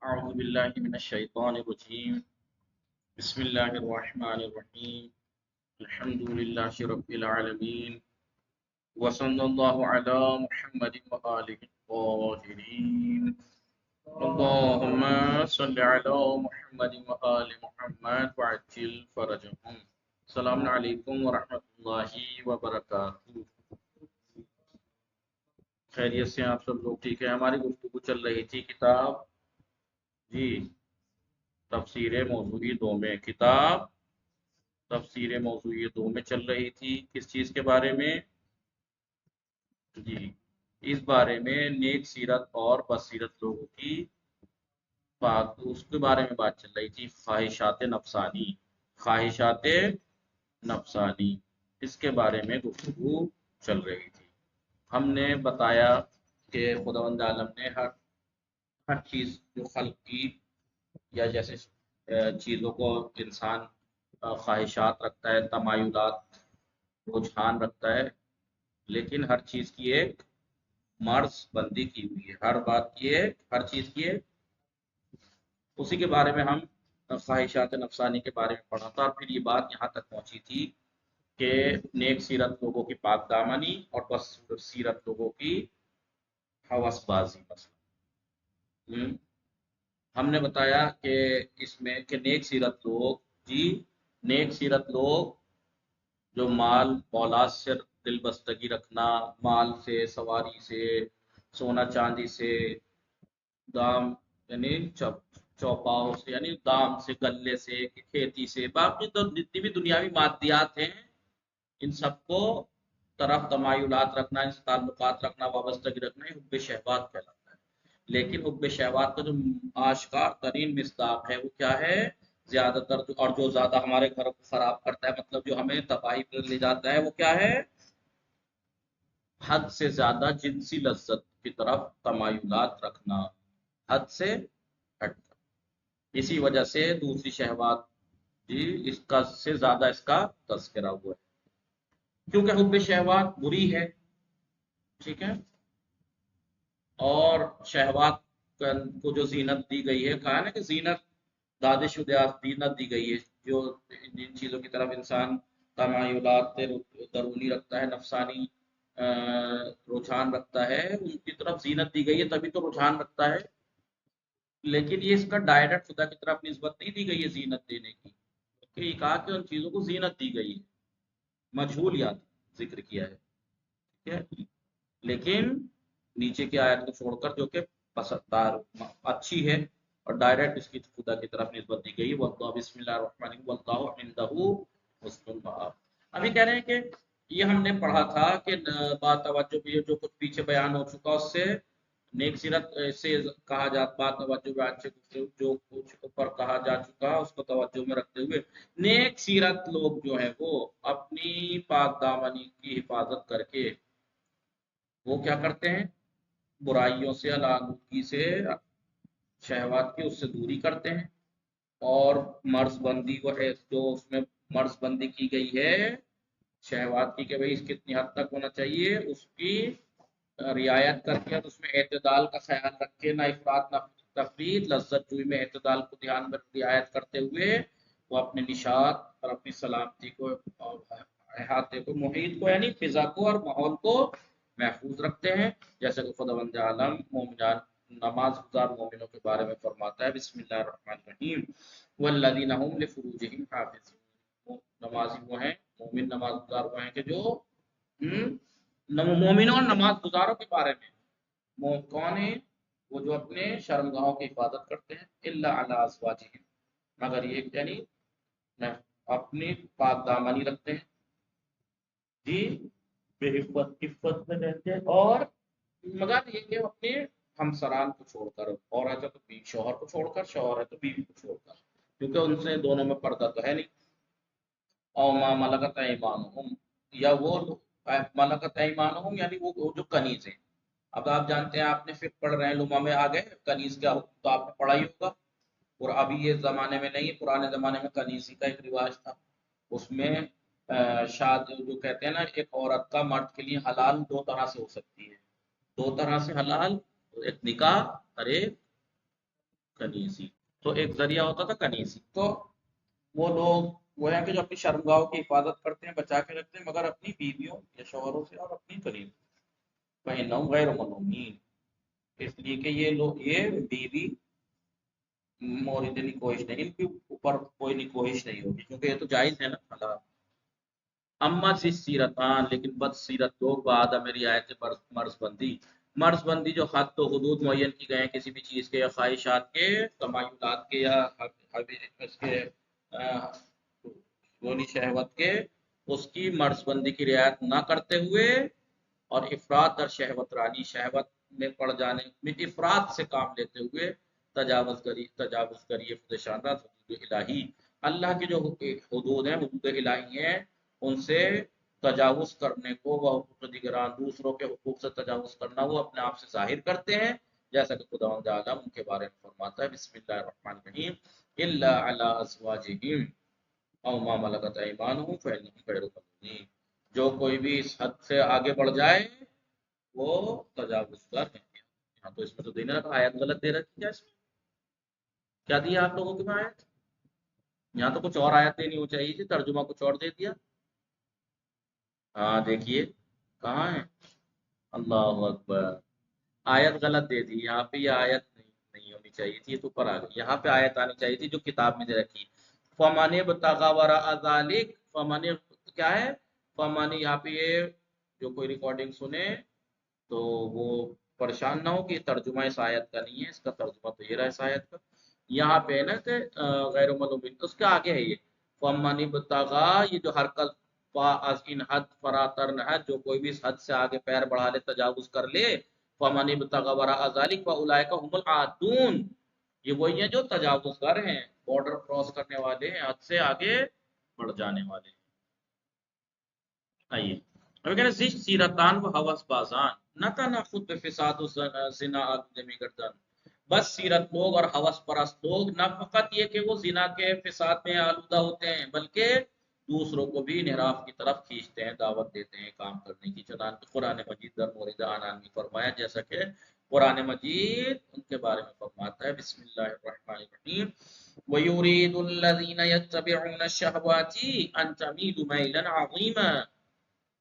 أعوذ بالله من الشيطان الرجيم بسم الله الرحمن الرحيم الحمد لله رب العالمين وصلى الله على محمد وآله الطاهرين اللهم صل على محمد وآل محمد وعجل فرجهم السلام علیکم ورحمۃ اللہ وبرکاتہ۔ خیریت سے آپ سب لوگ ٹھیک ہے؟ ہماری گفتگو چل رہی تھی کتاب جی تفسیر موضوعی دو میں، کتاب تفسیر موضوعی دو میں چل رہی تھی۔ کس چیز کے بارے میں؟ جی اس بارے میں نیک سیرت اور بصیرت لوگوں کی بات، اس کے بارے میں بات چل رہی تھی۔ خواہشات نفسانی، خواہشات نفسانی، اس کے بارے میں گفتگو چل رہی تھی۔ ہم نے بتایا کہ خداوند عالم نے ہر چیز جو خلق کی، یا جیسے چیزوں کو انسان خواہشات رکھتا ہے، تمایلات، رجحان رکھتا ہے، لیکن ہر چیز کی ایک مرز بندی کی ہوئی ہے، ہر بات کی ایک، ہر چیز کی ایک۔ اسی کے بارے میں ہم خواہشات نفسانی کے بارے میں پڑھا تھا، اور پھر یہ بات یہاں تک پہنچی تھی کہ نیک سیرت لوگوں کی پاک دامنی اور بس سیرت لوگوں کی حوث بازی مثلا۔ ہم نے بتایا کہ اس میں کہ نیک سیرت لوگ، نیک سیرت لوگ جو مال اولاد سے دل بستگی رکھنا، مال سے، سواری سے، سونا چاندی سے، دام یعنی چوپاؤ سے، یعنی دام سے، گلے سے، کھیتی سے، باقی تو جتنی بھی دنیاوی مادیات ہیں، ان سب کو طرف تمایلات رکھنا، ان سے تعلقات رکھنا، وابستگی رکھنا، یہ حب شہوات کہلاتا ہے۔ لیکن حب شہوات کا جو آشکار ترین مصداق ہے وہ کیا ہے؟ زیادہ تر اور جو زیادہ ہمارے گھر کو خراب کرتا ہے، مطلب جو ہمیں تباہی پر لے جاتا ہے، وہ کیا ہے؟ حد سے زیادہ جنسی لذت کی طرف تمایلات رکھنا، حد سے ہٹ کر۔ اسی وجہ سے دوسری شہوات اس کا سے زیادہ اس کا تذکرہ ہوا ہے، کیونکہ حب شہوات بری ہے، ٹھیک ہے؟ اور شہوات کو جو زینت دی گئی ہے، کہا نا کہ زینت دادش زینت دی گئی ہے، جو جن چیزوں کی طرف انسان تمایلات درونی رکھتا ہے، نفسانی رجحان رکھتا ہے، ان کی طرف زینت دی گئی ہے، تبھی تو رجحان رکھتا ہے۔ لیکن یہ اس کا ڈائریکٹ خدا کی طرف نسبت نہیں دی گئی ہے زینت دینے کی، کہ یہ کہا کہ ان چیزوں کو زینت دی گئی ہے، مجہولیات ذکر کیا ہے، ٹھیک ہے؟ لیکن نیچے کی آیت کو چھوڑ کر جو کہ پسندار اچھی ہے اور ڈائریکٹ اس کی خدا کی طرف نسبت دی گئی، واللہ بسم اللہ الرحمن الرحیم واللہ عندہ حسن المآب۔ ابھی کہہ رہے ہیں کہ یہ ہم نے پڑھا تھا کہ بات توجہ بھی جو کچھ پیچھے بیان ہو چکا، اس سے نیک سیرت سے کہا جاتا، بات توجہ بیان سے جو کچھ اوپر کہا جا چکا اس کو توجہ میں رکھتے ہوئے نیک سیرت لوگ جو ہیں وہ اپنی پاک دامنی کی حفاظت کر کے وہ کیا کرتے ہیں؟ برائیوں سے، آلودگی سے، شہوات کی اس سے دوری کرتے ہیں، اور مرض بندی وہ ہے جو اس میں مرض بندی کی گئی ہے شہوات کی، کہ بھئی اس کتنی حد تک ہونا چاہیے، اس کی رعایت کر کے، اور اس میں اعتدال کا خیال رکھ کے، نہ افراط نہ تفریط، لذت جوئی میں اعتدال کو دھیان میں رعایت کرتے ہوئے وہ اپنے نشاط اور اپنی سلامتی کو، احاطے کو، محیط کو، یعنی فضا کو اور ماحول کو محفوظ رکھتے ہیں، جیسے کہ خداوند عالم مومنان نماز گزار مومنوں کے بارے میں فرماتا ہے، بسم اللہ الرحمن الرحیم والذین هم لفروجهم حافظون۔ نمازی وہ ہیں، مومن نماز گزار وہ ہیں کہ جو مومنوں اور نماز گزاروں کے بارے میں کون ہیں؟ وہ جو اپنے شرمگاہوں کی حفاظت کرتے ہیں، الا علی ازواجہم، مگر یہ یعنی اپنی پاک دامنی رکھتے ہیں، بے عفت میں رہتے ہیں، اور مگر یہ کہ اپنے ہمسران کو چھوڑ کر، اور ہے تو شوہر کو چھوڑ کر، شوہر ہے تو بیوی کو چھوڑ کر، کیونکہ ان سے دونوں میں پردہ تو ہے نہیں۔ او ما ملکت ایمانہم، یا وہ ملکت ایمانہم یعنی وہ جو کنیز ہیں۔ اب آپ جانتے ہیں، آپ نے فقہ پڑھ رہے ہیں، لمحہ میں آ گئے، کنیز کیا حکم تو آپ نے پڑھا ہی ہوگا، اور ابھی یہ زمانے میں نہیں، پرانے زمانے میں کنیزی کا ایک رواج تھا، اس میں شادی جو کہتے ہیں نا، ایک عورت کا مرد کے لیے حلال دو طرح سے ہو سکتی ہے، دو طرح سے حلال، ایک نکاح اور ایک کنیسی، تو ایک ذریعہ ہوتا تھا کنیسی، تو وہ لوگ وہ ہیں کہ جو اپنی شرمگاہوں کی حفاظت کرتے ہیں، بچا کے رکھتے ہیں، مگر اپنی بیویوں یا شوہروں سے اور اپنی کنیز فإنهم غیر ملومین، اس لیے کہ یہ لوگ یہ بیوی مورد نکوہش نہیں، ان کے اوپر کوئی نکوہش نہیں ہوگی، کیونکہ یہ تو جائز ہے نا حلال۔ اما سی سیرتان، لیکن بد سیرت لوگ بعد میری آیت مرض بندی جو حد تو حدود معین کی گئے ہیں کسی بھی چیز کے یا خواہشات کے، تمایلات کے یا اس کے گولی شہوت کے، اس کی مرض بندی کی رعایت نہ کرتے ہوئے اور افراد در شہوت رانی، شہوت میں پڑ جانے میں افراد سے کام لیتے ہوئے تجاوز کریے خود شاندار حدود الہی، اللہ کی جو حدود ہیں، حدود الہی ہیں، ان سے تجاوز کرنے کو، وہ حقوق دیگران دوسروں کے حقوق سے تجاوز کرنا، وہ اپنے آپ سے ظاہر کرتے ہیں، جیسا کہ خداوند عالم ان کے بارے میں فرماتا ہے بسم اللہ الرحمن الرحیم الا علی ازواجہم او ما ملکت ایمانہم فانہم غیر ملومین، جو کوئی بھی اس حد سے آگے بڑھ جائے وہ تجاوز کر ہیں۔ یہاں تو اس میں تو دینے رکھا، آیت غلط دے رکھی ہے، اس میں کیا دیا آپ لوگوں کے میں آیت؟ یہاں تو کچھ اور آیت دینی ہو چاہیے تھی، ترجمہ کچھ اور دے دیا۔ ہاں دیکھیے کہاں ہے، اللہ اکبر، آیت غلط دے دی، یہاں پہ یہ آیت نہیں ہونی چاہیے تھی، یہ تو اوپر آ گئی، یہاں پہ آیت آنی چاہیے تھی جو کتاب میں دے رکھی، فَمَنِ ابْتَغَىٰ وَرَاءَ ذَٰلِكَ، فَمَنِ کیا ہے، فَمَنِ یہاں پہ یہ جو کوئی ریکارڈنگ سنے تو وہ پریشان نہ ہو کہ یہ ترجمہ اس آیت کا نہیں ہے، اس کا ترجمہ تو یہ رہا اس آیت کا، یہاں پہ ہے نا کہ غیر ملومین، اس کے آگے ہے یہ فَمَنِ ابْتَغَىٰ، یہ جو حرکت ان حد فراتر نہ، جو کوئی بھی اس حد سے آگے پیر بڑھا لے، تجاوز کر لے، فَمَنِ ابْتَغَىٰ وَرَاءَ ذَٰلِكَ فَأُولَٰئِكَ هُمُ الْعَادُونَ، یہ وہی ہیں جو تجاوز کر ہیں، بارڈر کراس کرنے والے ہیں، حد سے آگے بڑھ جانے والے ہیں۔ آئیے اب کہہ رہے زشت سیرتان و حوث بازان نہ تناخد بفساد و زنا آدمی گردن، بس سیرت لوگ اور حوث پرست لوگ نہ فقط یہ کہ وہ زنا کے فساد میں آلودہ ہوتے ہیں، بلکہ دوسروں کو بھی انحراف کی طرف کھینچتے ہیں، دعوت دیتے ہیں کام کرنے کی، چنانچہ قرآن مجید در مورد عنان میں فرمایا، جیسا کہ قرآن مجید ان کے بارے میں فرماتا ہے بسم اللہ الرحمن الرحیم وَيُرِيدُ الَّذِينَ يَتَّبِعُونَ الشَّهَوَاتِ أَن تَمِيلُوا مَيْلًا عَظِيمًا،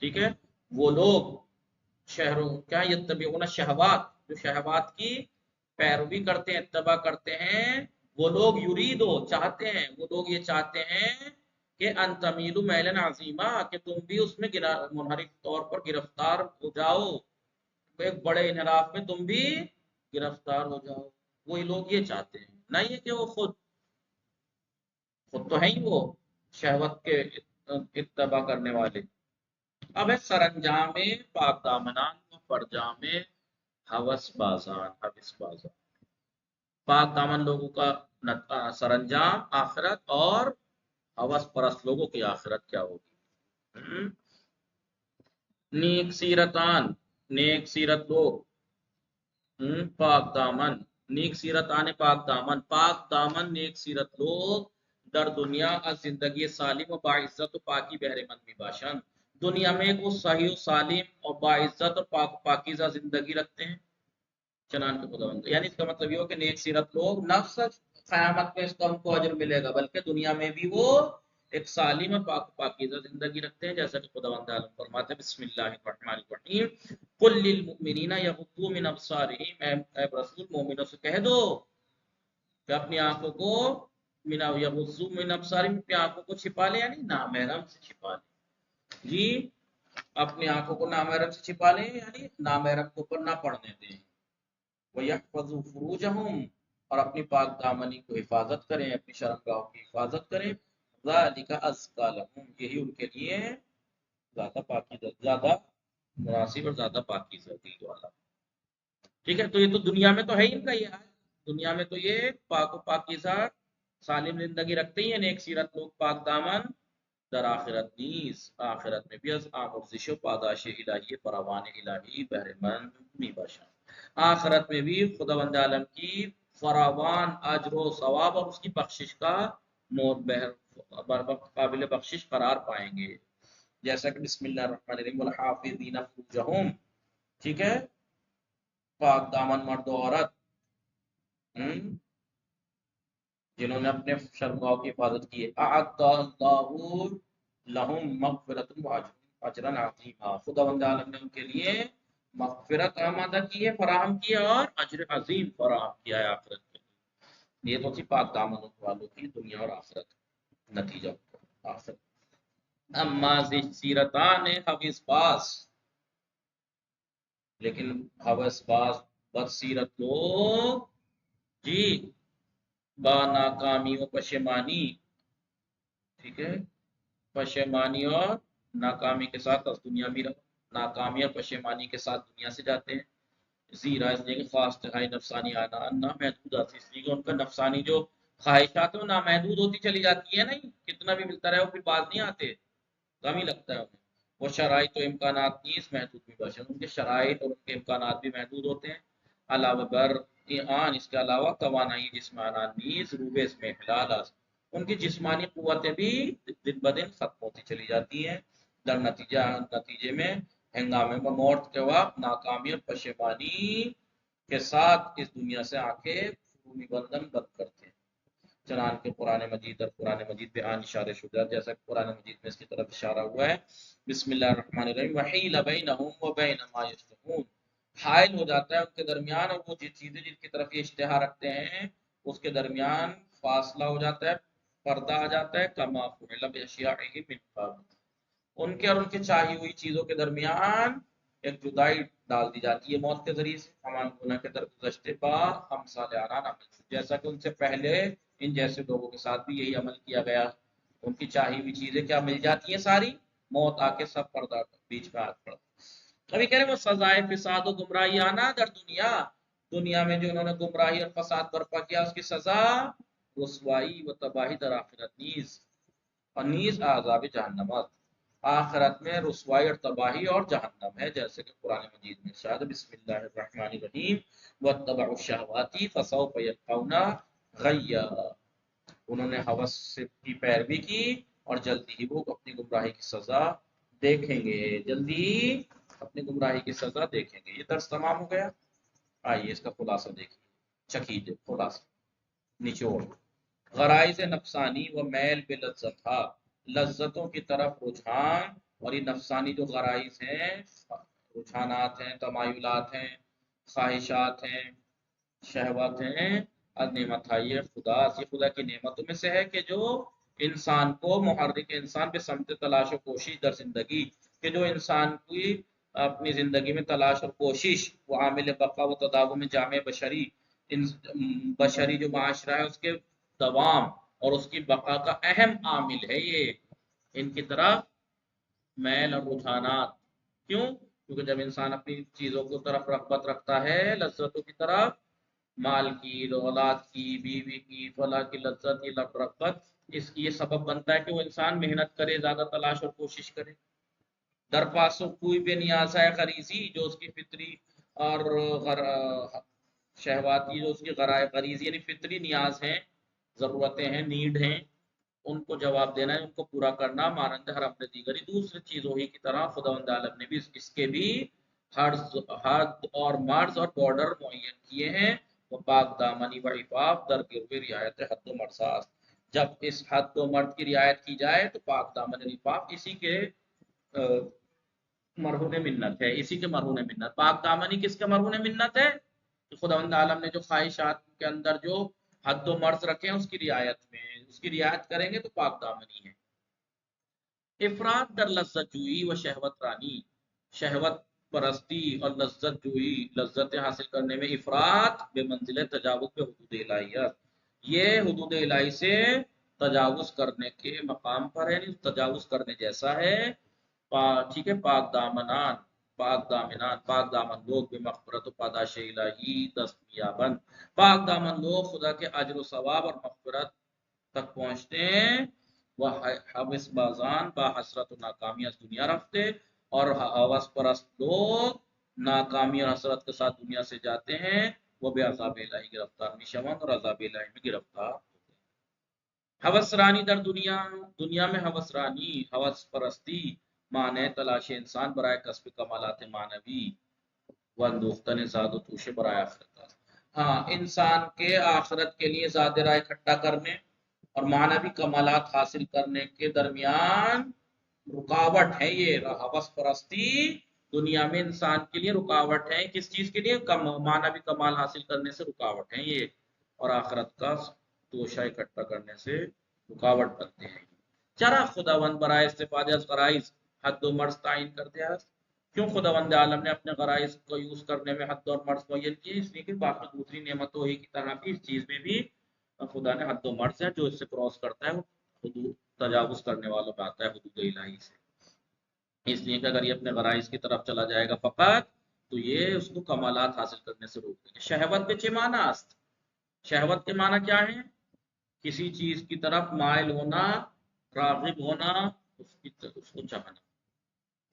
ٹھیک ہے، وہ لوگ شہروں کیا یتبعون الشہوات، جو شہوات کی پیروی کرتے ہیں، اتباع کرتے ہیں، وہ لوگ یریدو چاہتے ہیں، وہ لوگ یہ چاہتے ہیں کہ ان تمیلوا میلا عظیما، کہ تم بھی اس میں منحرف طور پر گرفتار ہو جاؤ، ایک بڑے انحراف میں تم بھی گرفتار ہو جاؤ، وہی لوگ یہ چاہتے ہیں، نہ یہ کہ وہ خود تو ہیں ہی وہ شہوت کے اتباع کرنے والے۔ اب ہے سرانجام پاک دامنان و فرجام حوث بازان، پاک دامن لوگوں کا سرانجام آخرت، اور حوث پرست لوگوں کی آخرت کیا ہوگی۔ نیک سیرتان، نیک سیرت لوگ، پاک دامن، نیک سیرتان پاک دامن نیک سیرت لوگ در دنیا از زندگی سالم و باعزت و پاکی بہرے مند می باشند، دنیا میں وہ صحیح و سالم اور باعزت اور پاکیزہ زندگی رکھتے ہیں، چنانچہ خداوند، یعنی اس کا مطلب یہ ہو کہ نیک سیرت لوگ نفس قیامت میں اس کا ان کو اجر ملے گا، بلکہ دنیا میں بھی وہ ایک سالم اور پاکیزہ زندگی رکھتے ہیں، جیسا کہ خداوند عالم فرماتے ہیں بسم اللہ الرحمن الرحیم قل للمؤمنین یغضوا من ابصارہم، اے رسول مومنوں سے کہہ دو کہ اپنی آنکھوں کو یغضوا من ابصارہم، اپنی آنکھوں کو چھپا لیں، یعنی نامحرم سے چھپا لیں، جی اپنی آنکھوں کو نامحرم سے چھپا لیں، یعنی نامحرم کے اوپر نہ پڑنے دیں، وَيَحْفَظُوا فُرُوجَهُمْ، اور اپنی پاک دامنی کو حفاظت کریں، اپنی شرمگاہوں کی حفاظت کریں، ذَلِكَ أَزْكَىٰ لَهُمْ، یہی ان کے لیے زیادہ پاکیزہ، زیادہ مناسب اور زیادہ پاکیزہ دل والا، ٹھیک ہے، تو یہ تو دنیا میں تو ہے ہی ان کا، یہ ہے دنیا میں تو یہ پاک و پاکیزہ سالم زندگی رکھتے ہی ہیں نیک سیرت لوگ پاک دامن، در آخرت نیز، آخرت میں بھی از آمرزش و پاداش الہی فراوان الہی بہرے مند می باشند، آخرت میں بھی خداوند عالم کی فراوان اجر و ثواب اور اس کی بخشش کا مور بہر قابل بخشش قرار پائیں گے، جیسا کہ بسم اللہ الرحمن الرحیم والحافظین فروجہم، ٹھیک ہے، پاک دامن مرد و عورت جنہوں نے اپنے شرمگاہوں کی حفاظت کی ہے، اعد اللہ لہم مغفرۃ و اجرا عظیما، خداوند عالم نے ان کے لیے مغفرت آمادہ کی ہے، فراہم کی ہے، اور اجر عظیم فراہم کیا ہے آخرت میں۔ یہ تو تھی پاک دامن والوں کی دنیا اور آخرت نتیجہ آخرت۔ اما سیرتان حویس باز، لیکن حویس باز بد سیرت لوگ جی با ناکامی و پشیمانی، ٹھیک ہے، پشیمانی اور ناکامی کے ساتھ اس دنیا میں ناکامی اور پشیمانی کے ساتھ دنیا سے جاتے ہیں۔ زیرا اس لیے کہ خاص تہائی نفسانی آنا نامحدود آتی، اس لیے کہ ان کا نفسانی جو خواہشات ہیں وہ نامحدود ہوتی چلی جاتی ہے، نہیں کتنا بھی ملتا رہے وہ پھر باز نہیں آتے، کم ہی لگتا ہے انہیں۔ وہ شرائط و امکانات نیز محدود بھی بشر، ان کے شرائط اور ان کے امکانات بھی محدود ہوتے ہیں۔ علاوہ بر اس کے علاوہ توانائی جسمانہ نیز روبے اس میں حلال، ان کی جسمانی قوتیں بھی دن بدن ختم ہوتی چلی جاتی ہیں۔ در نتیجے میں ہنگامے میں موت کے وقت ناکامی اور پشیمانی کے ساتھ اس دنیا سے آنکھیں فرومی بندن بند کرتے ہیں۔ چنانکہ قرآن مجید اور قرآن مجید پہ آن اشارے شدہ، جیسا کہ قرآن مجید میں اس کی طرف اشارہ ہوا ہے، بسم اللہ الرحمن الرحیم، وحیل بینہم وبین ما یشتہون، حائل ہو جاتا ہے ان کے درمیان اور وہ چیزیں جن کی طرف یہ اشتہا رکھتے ہیں اس کے درمیان فاصلہ ہو جاتا ہے، پردہ آ جاتا ہے، کما فعل باشیاءہم من قبل، ان کے اور ان کے چاہی ہوئی چیزوں کے درمیان ایک جدائی ڈال دی جاتی ہے موت کے ذریعے سے، ہمان گناہ کے درگزشتے با ہم صالحانہ عمل، جیسا کہ ان سے پہلے ان جیسے لوگوں کے ساتھ بھی یہی عمل کیا گیا، ان کی چاہی ہوئی چیزیں کیا مل جاتی ہیں ساری، موت آ کے سب پردہ بیچ میں ہاتھ پڑتا۔ ابھی کہہ رہے وہ سزائے فساد و گمراہی آنا در دنیا، دنیا میں جو انہوں نے گمراہی اور فساد برپا کیا اس کی سزا رسوائی و تباہی در آخرت نیز، اور نیز عذاب جہنم، آخرت میں رسوائی اور تباہی اور جہنم ہے، جیسے کہ قرآن مجید میں ارشاد ہے، بسم اللہ الرحمن الرحیم، واتبعوا الشہوات فسوف یلقون غیا، انہوں نے ہوس کی پیروی کی اور جلدی ہی وہ اپنی گمراہی کی سزا دیکھیں گے، جلدی ہی اپنی گمراہی کی سزا دیکھیں گے۔ یہ درس تمام ہو گیا، آئیے اس کا خلاصہ دیکھیے، چکیجے خلاصہ نچوڑ۔ غرائز نفسانی و میل بلذتھا، لذتوں کی طرف رجحان، اور یہ نفسانی جو غرائز ہیں، رجحانات ہیں، تمایلات ہیں، خواہشات ہیں، شہوات ہیں، نعمت یہ خدا، یہ خدا کی نعمتوں میں سے ہے کہ جو انسان کو محرک انسان پہ سمت تلاش و کوشش در زندگی، کہ جو انسان کی اپنی زندگی میں تلاش اور کوشش، وہ عامل بقا و تداوم میں جامع بشری، بشری جو معاشرہ ہے اس کے دوام اور اس کی بقا کا اہم عامل ہے یہ، ان کی طرف میل اور رجحانات، کیوں؟ کیونکہ جب انسان اپنی چیزوں کی طرف رغبت رکھتا ہے، لذتوں کی طرف، مال کی، اولاد کی، بیوی کی، فلاح کی لذت، یہ رغبت، اس کی یہ سبب بنتا ہے کہ وہ انسان محنت کرے، زیادہ تلاش اور کوشش کرے۔ در پاسو کوئی بے نیاز ہے غریزی، جو اس کی فطری اور شہواتی جو اس کی غریزی یعنی فطری نیاز ہیں، ضرورتیں ہیں، نیڈ ہیں، ان کو جواب دینا ہے، ان کو پورا کرنا، مانند ہر اپنے دیگری دوسری چیزوں ہی کی طرح خداوند عالم نے بھی اس کے بھی حد اور مرز اور بارڈر معین کیے ہیں، وہ پاک دامنی و عفاف در گروہ رعایت حد و مرساس، جب اس حد و مرد کی رعایت کی جائے تو پاک دامن عفاف اسی کے مرہون منت ہے، اسی کے مرہون منت، پاک دامنی کس کے مرہون منت ہے؟ کہ خداوند عالم نے جو خواہشات کے اندر جو حد و مرز رکھے ہیں اس کی رعایت میں، اس کی رعایت کریں گے تو پاک دامنی ہے۔ افراد در لذت جوئی و شہوت رانی، شہوت پرستی اور لذت جوئی، لذتیں حاصل کرنے میں افراد بے منزل تجاوز پہ حدود الہیت، یہ حدود الہی سے تجاوز کرنے کے مقام پر ہے، تجاوز کرنے جیسا ہے۔ ٹھیک ہے، پاک دامنان، پاک دامن لوگ بے مغفرت و پاداش الہی دستیابند، پاک دامن لوگ خدا کے اجر و ثواب اور مغفرت تک پہنچتے ہیں، وہ حوث بازان با حسرت و ناکامی از دنیا رفتے، اور حوث پرست لوگ ناکامی اور حسرت کے ساتھ دنیا سے جاتے ہیں، وہ بے عذاب الہی گرفتار میشوند، اور عذاب الہی میں گرفتار ہوتے ہیں۔ حوث رانی در دنیا، دنیا میں حوث رانی، حوث پرستی، معنی تلاش انسان برائے کسب کمالات معنوی و اندوختن زاد و توش برائے آخرت، ہاں انسان کے آخرت کے لیے ذاترہ اکٹھا کرنے اور معنوی کمالات حاصل کرنے کے درمیان رکاوٹ ہے یہ ہوس پرستی دنیا میں انسان کے لیے رکاوٹ ہے کس چیز کے لیے معنوی کمال حاصل کرنے سے رکاوٹ ہے یہ اور آخرت کا توشہ اکٹھا کرنے سے رکاوٹ بنتے ہیں چرا خداوند برائے استفادہ از غرائز حد و مرز تعین کر دیا کیوں خداوند عالم نے اپنے غرائز کو یوز کرنے میں حد اور مرز معین کیے اس لیے کہ باقی دوسری نعمتوں ہی کی طرح بھی اس چیز میں بھی خدا نے حد و مرز ہے جو اس سے کراس کرتا ہے وہ حدود تجاوز کرنے والوں میں آتا ہے حدود الہی سے اس لیے کہ اگر یہ اپنے غرائز کی طرف چلا جائے گا فقط تو یہ اس کو کمالات حاصل کرنے سے روک دیں گے شہوت کے معنی است شہوت کے معنی کیا ہے کسی چیز کی طرف مائل ہونا راغب ہونا اس کو چاہنا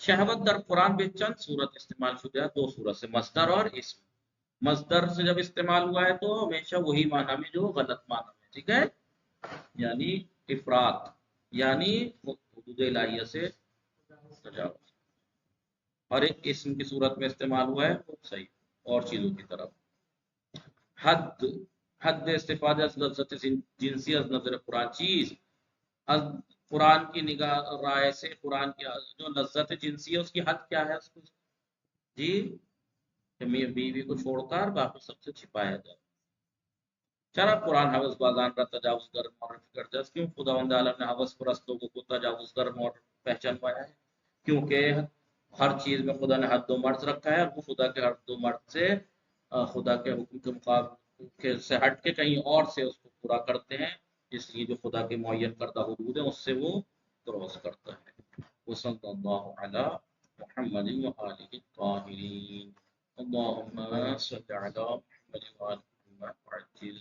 شہوت در قرآن میں چند صورت استعمال شدہ دو صورت سے مصدر اور اسم مصدر سے جب استعمال ہوا ہے تو ہمیشہ وہی معنی میں جو غلط معنی میں ٹھیک ہے یعنی افراد یعنی حدود الہیہ سے تجاوز اور ایک اسم کی صورت میں استعمال ہوا ہے وہ صحیح اور چیزوں کی طرف حد استفادہ از لذت جنسی از نظر قرآن چیز از قرآن کی نگاہ رائے سے قرآن کی جو لذت جنسی ہے اس کی حد کیا ہے اس کو جی بیوی کو چھوڑ کر باقی سب سے چھپایا جائے چرا قرآن حوث بازان کا تجاوز گر معرفی کرتا ہے کیوں خداوند عالم نے حوث پرست لوگوں کو تجاوز گر پہچان پایا ہے کیونکہ ہر چیز میں خدا نے حد و مرز رکھا ہے اور وہ خدا کے حد و مرز سے خدا کے حکم کے مقابلے سے ہٹ کے کہیں اور سے اس کو پورا کرتے ہیں اس لیے جو خدا کے معین کردہ حدود ہیں اس سے وہ کراس کرتا ہے وصلی اللہ علی محمد وآلہ الطاہرین اللهم صل على محمد وآل محمد وعجل